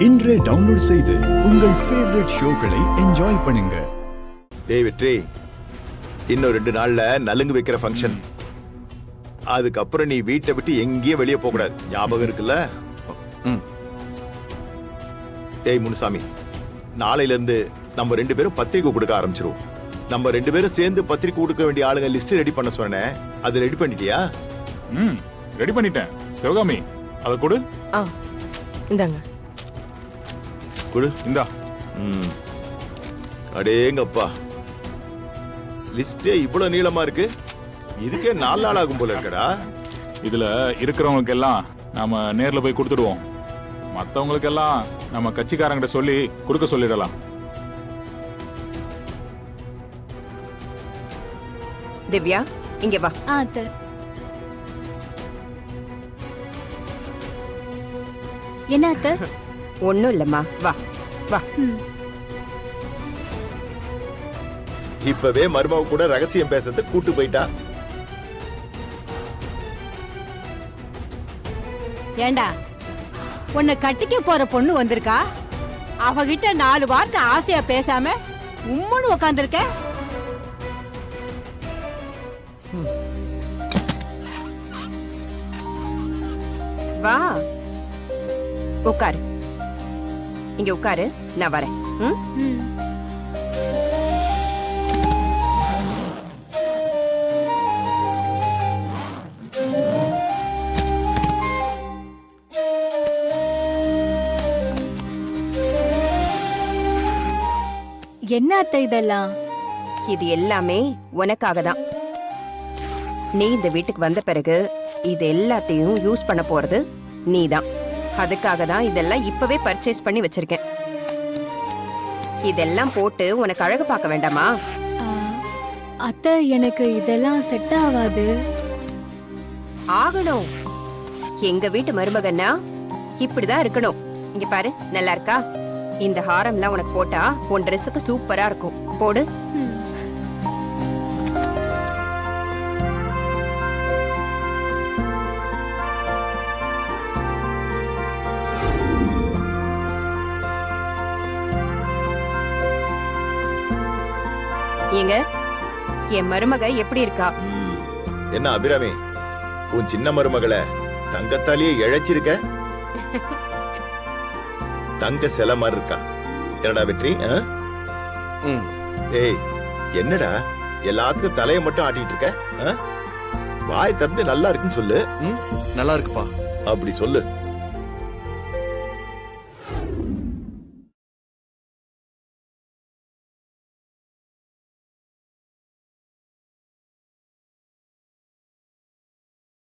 இன்றே டவுன்லோட் செய்து உங்கள் ஃபேவரட் ஷோக்களை என்ஜாய் பண்ணுங்க. டேய் வெற்றி, இன்னும் 2 நாள்ல நலுங்கு வைக்கிற ஃபங்க்ஷன். அதுக்கப்புறம் நீ வீட்டை விட்டு எங்கேயும் வெளியே போக கூடாது. ஞாபகம் இருக்குல்ல? டேய் முனுசாமி, நாளையில இருந்து நம்ம 2 பேரும் பத்திரிக்கை கொடுக்க ஆரம்பிச்சிருவோம். நம்ம 2 பேரும் சேர்ந்து பத்திரிக்கை கொடுக்க வேண்டிய ஆளுங்க லிஸ்ட் ரெடி பண்ண சொன்னேன். அது ரெடி பண்ணிட்டியா? ரெடி பண்ணிட்டேன். சிவகாமி, அத கொடு. இந்தாங்க. கொடு. இந்தா. அடேங்கப்பா, லிஸ்டே இவ்வளவு நீளமா இருக்கு. இதுக்கே 4 நாள் ஆகும் போல இருக்கடா. இதுல இருக்கிறவங்களுக்கு எல்லாம் நாம நேர்ல போய் கொடுத்துடுவோம். மத்தவங்களுக்கு எல்லாம் நம்ம கட்சிக்காரங்கிட்ட சொல்லி கொடுக்க சொல்லிடலாம். திவ்யா, இங்க வா. என்ன அத்தை? ஒண்ணும் இல்லம்மா, வா வா. இப்பவே மருமக கூட ரகசியம் பேசுறது கூட்டு போயிட்டா. ஏண்டா, உன்னை கட்டிக்க போற பொண்ணு வந்திருக்கா, அவகிட்ட 4 வார்த்தை ஆசையா பேசாம உம்முன்னு உக்காந்துருக்க. வா, உட்காரு. இங்க உட்காரு, நான் வரேன். என்ன அத்தை இதெல்லாம்? இது எல்லாமே உனக்காக தான். நீ இந்த வீட்டுக்கு வந்த பிறகு இது எல்லாத்தையும் யூஸ் பண்ண போறது நீதான். அதுக்காக தான் இதெல்லாம் இப்பவே பர்ச்சேஸ் பண்ணி வச்சிருக்கேன். இதெல்லாம் போட்டு உனக்கு அழகு பார்க்க வேண்டாமா? அத்தை, எனக்கு இதெல்லாம் செட் ஆகாது. ஆகணும். எங்க வீட்டு மருமகன்னா இப்படிதான் இருக்கணும். இங்க பாரு, நல்லா இருக்கா? இந்த ஹாரம்லாம் உனக்கு போட்டா உன் ட்ரெஸ்ஸுக்கு சூப்பரா இருக்கும். போடு. ஏங்க, என் மருமக எப்படி இருக்கா? என்ன அபிராமி, உன் சின்ன மருமகளை தங்கத்தாலேயே இழைச்சிருக்க. தங்க சிலை மாதிரி இருக்கா. என்னடா வெற்றி? ஏய், என்னடா எல்லாத்துக்கும் தலையை மட்டும் ஆட்டிட்டு இருக்க? வாய் திறந்து நல்லா இருக்குன்னு சொல்லு. நல்லா இருக்குப்பா. அப்படி சொல்லு.